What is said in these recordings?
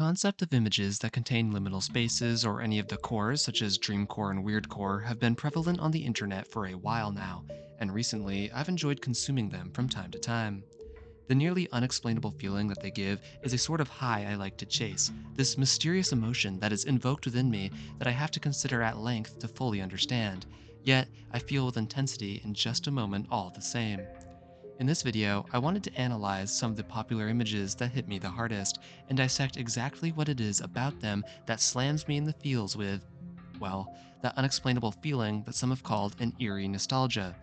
Concept of images that contain liminal spaces or any of the cores, such as dreamcore and weirdcore, have been prevalent on the internet for a while now, and recently I've enjoyed consuming them from time to time. The nearly unexplainable feeling that they give is a sort of high I like to chase, this mysterious emotion that is invoked within me that I have to consider at length to fully understand, yet I feel with intensity in just a moment all the same. In this video, I wanted to analyze some of the popular images that hit me the hardest and dissect exactly what it is about them that slams me in the feels with, well, that unexplainable feeling that some have called an eerie nostalgia.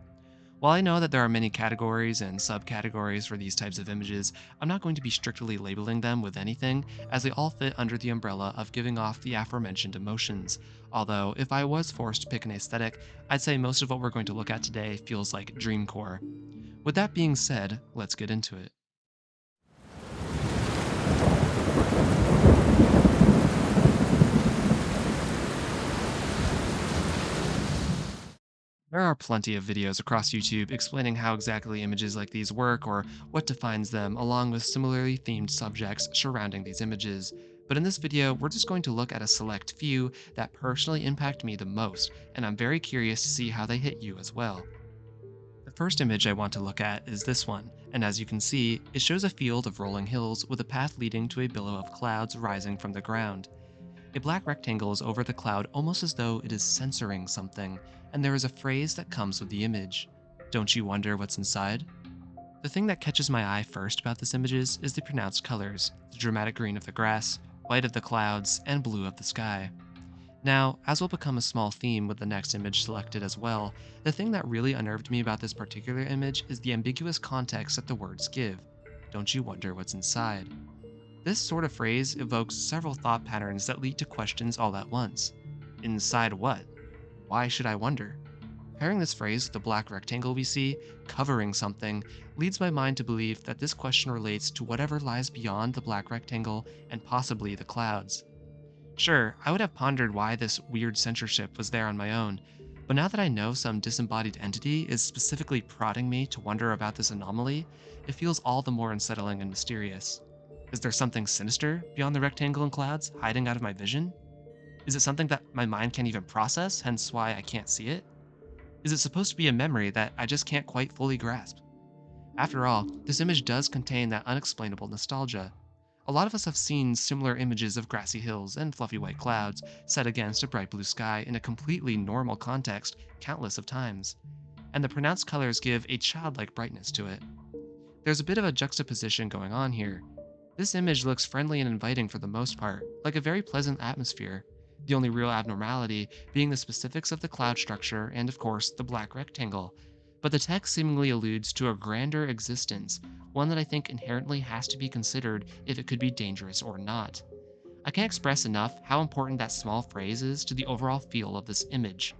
While I know that there are many categories and subcategories for these types of images, I'm not going to be strictly labeling them with anything, as they all fit under the umbrella of giving off the aforementioned emotions. Although, if I was forced to pick an aesthetic, I'd say most of what we're going to look at today feels like dreamcore. With that being said, let's get into it. There are plenty of videos across YouTube explaining how exactly images like these work or what defines them, along with similarly themed subjects surrounding these images. But in this video, we're just going to look at a select few that personally impact me the most, and I'm very curious to see how they hit you as well. The first image I want to look at is this one, and as you can see, it shows a field of rolling hills with a path leading to a billow of clouds rising from the ground. A black rectangle is over the cloud almost as though it is censoring something, and there is a phrase that comes with the image. Don't you wonder what's inside? The thing that catches my eye first about this images is the pronounced colors, the dramatic green of the grass, white of the clouds, and blue of the sky. Now, as will become a small theme with the next image selected as well, the thing that really unnerved me about this particular image is the ambiguous context that the words give. Don't you wonder what's inside? This sort of phrase evokes several thought patterns that lead to questions all at once. Inside what? Why should I wonder? Pairing this phrase with the black rectangle we see, covering something, leads my mind to believe that this question relates to whatever lies beyond the black rectangle and possibly the clouds. Sure, I would have pondered why this weird censorship was there on my own, but now that I know some disembodied entity is specifically prodding me to wonder about this anomaly, it feels all the more unsettling and mysterious. Is there something sinister beyond the rectangle and clouds hiding out of my vision? Is it something that my mind can't even process, hence why I can't see it? Is it supposed to be a memory that I just can't quite fully grasp? After all, this image does contain that unexplainable nostalgia. A lot of us have seen similar images of grassy hills and fluffy white clouds set against a bright blue sky in a completely normal context countless of times, and the pronounced colors give a childlike brightness to it. There's a bit of a juxtaposition going on here. This image looks friendly and inviting for the most part, like a very pleasant atmosphere. The only real abnormality being the specifics of the cloud structure and, of course, the black rectangle. But the text seemingly alludes to a grander existence, one that I think inherently has to be considered if it could be dangerous or not. I can't express enough how important that small phrase is to the overall feel of this image.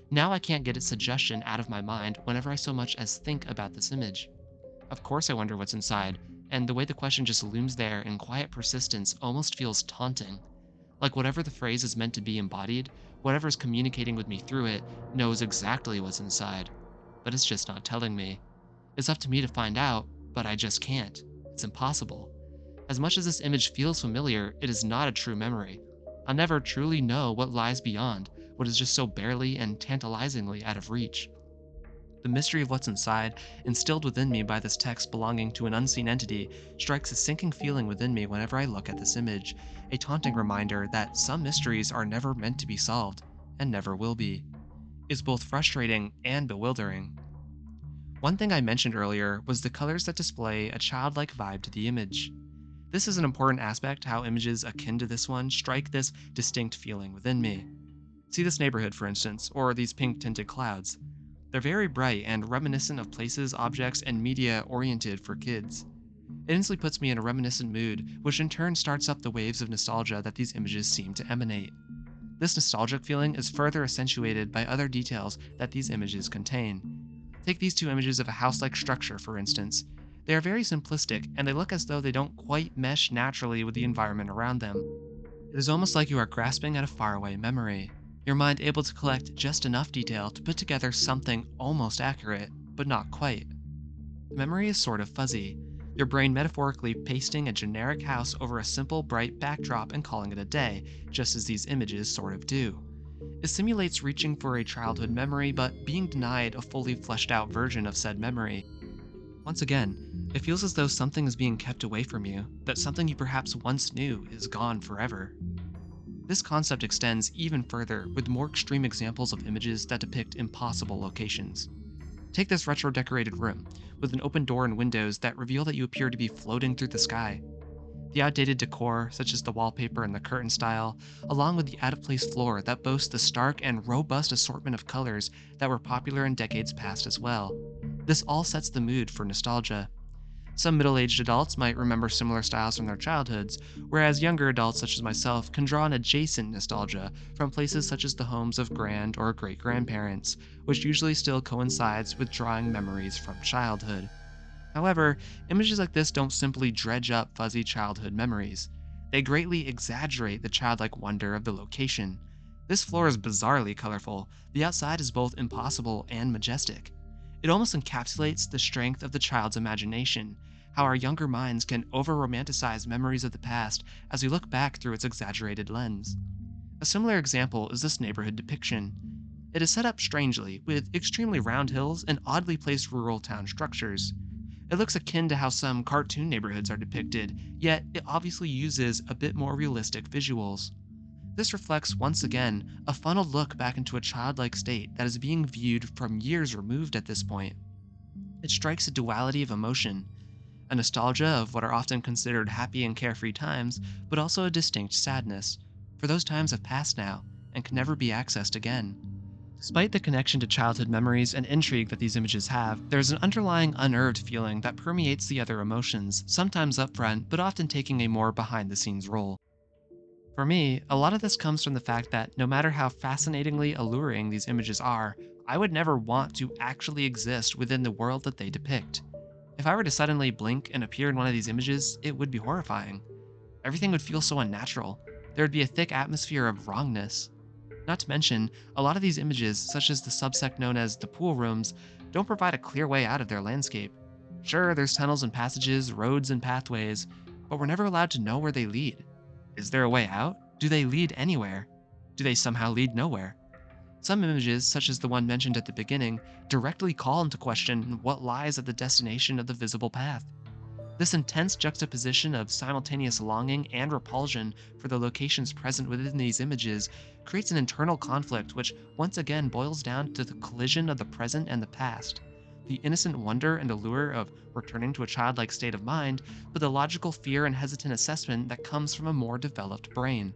Now I can't get its suggestion out of my mind whenever I so much as think about this image. Of course, I wonder what's inside, and the way the question just looms there in quiet persistence almost feels taunting. Like whatever the phrase is meant to be embodied, whatever is communicating with me through it, knows exactly what's inside. But it's just not telling me. It's up to me to find out, but I just can't. It's impossible. As much as this image feels familiar, it is not a true memory. I'll never truly know what lies beyond, what is just so barely and tantalizingly out of reach. The mystery of what's inside, instilled within me by this text belonging to an unseen entity, strikes a sinking feeling within me whenever I look at this image, a taunting reminder that some mysteries are never meant to be solved, and never will be. It's both frustrating and bewildering. One thing I mentioned earlier was the colors that display a childlike vibe to the image. This is an important aspect how images akin to this one strike this distinct feeling within me. See this neighborhood, for instance, or these pink tinted clouds. They're very bright and reminiscent of places, objects, and media oriented for kids. It instantly puts me in a reminiscent mood, which in turn starts up the waves of nostalgia that these images seem to emanate. This nostalgic feeling is further accentuated by other details that these images contain. Take these two images of a house like structure, for instance. They are very simplistic, and they look as though they don't quite mesh naturally with the environment around them. It is almost like you are grasping at a faraway memory, your mind able to collect just enough detail to put together something almost accurate, but not quite. The memory is sort of fuzzy. your brain metaphorically pasting a generic house over a simple, bright backdrop and calling it a day, just as these images sort of do. It simulates reaching for a childhood memory but being denied a fully fleshed out version of said memory. Once again, it feels as though something is being kept away from you, that something you perhaps once knew is gone forever. This concept extends even further with more extreme examples of images that depict impossible locations. Take this retro decorated room, with an open door and windows that reveal that you appear to be floating through the sky. The outdated decor, such as the wallpaper and the curtain style, along with the out of place floor that boasts the stark and robust assortment of colors that were popular in decades past as well. This all sets the mood for nostalgia. Some middle aged adults might remember similar styles from their childhoods, whereas younger adults such as myself can draw an adjacent nostalgia from places such as the homes of grand or great grandparents, which usually still coincides with drawing memories from childhood. However, images like this don't simply dredge up fuzzy childhood memories. They greatly exaggerate the childlike wonder of the location. This floor is bizarrely colorful. The outside is both impossible and majestic. It almost encapsulates the strength of the child's imagination, how our younger minds can over romanticize memories of the past as we look back through its exaggerated lens. A similar example is this neighborhood depiction. It is set up strangely, with extremely round hills and oddly placed rural town structures. It looks akin to how some cartoon neighborhoods are depicted, yet it obviously uses a bit more realistic visuals. This reflects, once again, a funneled look back into a childlike state that is being viewed from years removed at this point. It strikes a duality of emotion, a nostalgia of what are often considered happy and carefree times, but also a distinct sadness, for those times have passed now and can never be accessed again. Despite the connection to childhood memories and intrigue that these images have, there's an underlying unnerved feeling that permeates the other emotions, sometimes upfront, but often taking a more behind the scenes role. For me, a lot of this comes from the fact that no matter how fascinatingly alluring these images are, I would never want to actually exist within the world that they depict. If I were to suddenly blink and appear in one of these images, it would be horrifying. Everything would feel so unnatural. There would be a thick atmosphere of wrongness. Not to mention, a lot of these images, such as the subsect known as the pool rooms, don't provide a clear way out of their landscape. Sure, there's tunnels and passages, roads and pathways, but we're never allowed to know where they lead. Is there a way out? Do they lead anywhere? Do they somehow lead nowhere? Some images, such as the one mentioned at the beginning, directly call into question what lies at the destination of the visible path. This intense juxtaposition of simultaneous longing and repulsion for the locations present within these images creates an internal conflict which once again boils down to the collision of the present and the past. The innocent wonder and allure of returning to a childlike state of mind, but the logical fear and hesitant assessment that comes from a more developed brain.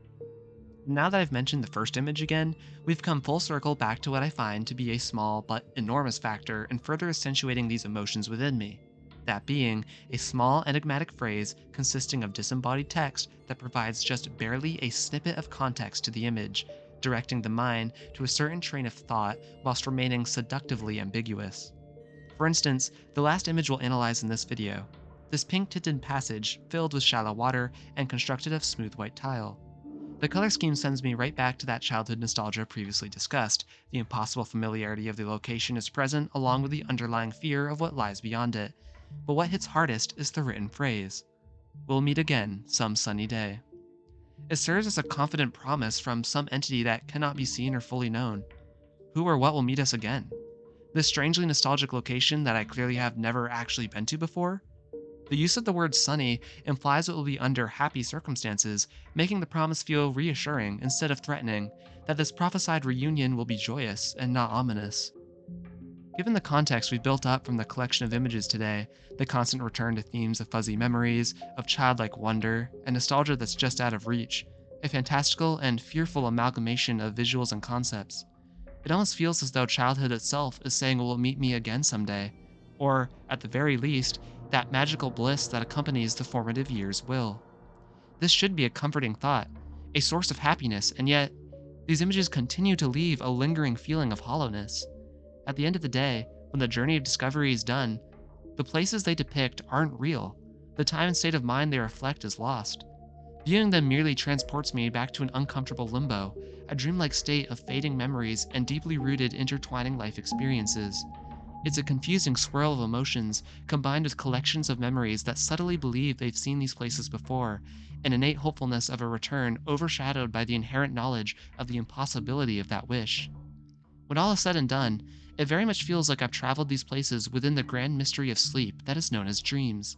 Now that I've mentioned the first image again, we've come full circle back to what I find to be a small but enormous factor in further accentuating these emotions within me. That being a small enigmatic phrase consisting of disembodied text that provides just barely a snippet of context to the image, directing the mind to a certain train of thought whilst remaining seductively ambiguous. For instance, the last image we'll analyze in this video, this pink tinted passage filled with shallow water and constructed of smooth white tile. The color scheme sends me right back to that childhood nostalgia previously discussed. The impossible familiarity of the location is present along with the underlying fear of what lies beyond it. But what hits hardest is the written phrase, "We'll meet again some sunny day." It serves as a confident promise from some entity that cannot be seen or fully known. Who or what will meet us again? This strangely nostalgic location that I clearly have never actually been to before? The use of the word sunny implies it will be under happy circumstances, making the promise feel reassuring instead of threatening, that this prophesied reunion will be joyous and not ominous. Given the context we've built up from the collection of images today, the constant return to themes of fuzzy memories, of childlike wonder, and nostalgia that's just out of reach, a fantastical and fearful amalgamation of visuals and concepts, it almost feels as though childhood itself is saying it will meet me again someday, or, at the very least, that magical bliss that accompanies the formative years will. This should be a comforting thought, a source of happiness, and yet, these images continue to leave a lingering feeling of hollowness. At the end of the day, when the journey of discovery is done, the places they depict aren't real. The time and state of mind they reflect is lost. Viewing them merely transports me back to an uncomfortable limbo, a dreamlike state of fading memories and deeply rooted intertwining life experiences. It's a confusing swirl of emotions combined with collections of memories that subtly believe they've seen these places before, an innate hopefulness of a return overshadowed by the inherent knowledge of the impossibility of that wish. When all is said and done, it very much feels like I've traveled these places within the grand mystery of sleep that is known as dreams,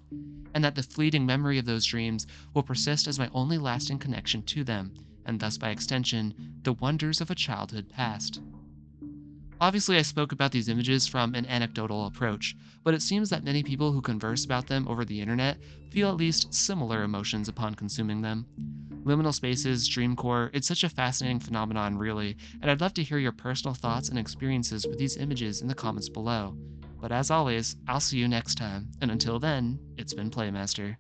and that the fleeting memory of those dreams will persist as my only lasting connection to them, and thus by extension, the wonders of a childhood past. Obviously, I spoke about these images from an anecdotal approach, but it seems that many people who converse about them over the internet feel at least similar emotions upon consuming them. Liminal spaces, dreamcore, it's such a fascinating phenomenon, really, and I'd love to hear your personal thoughts and experiences with these images in the comments below. But as always, I'll see you next time, and until then, it's been Playmaster.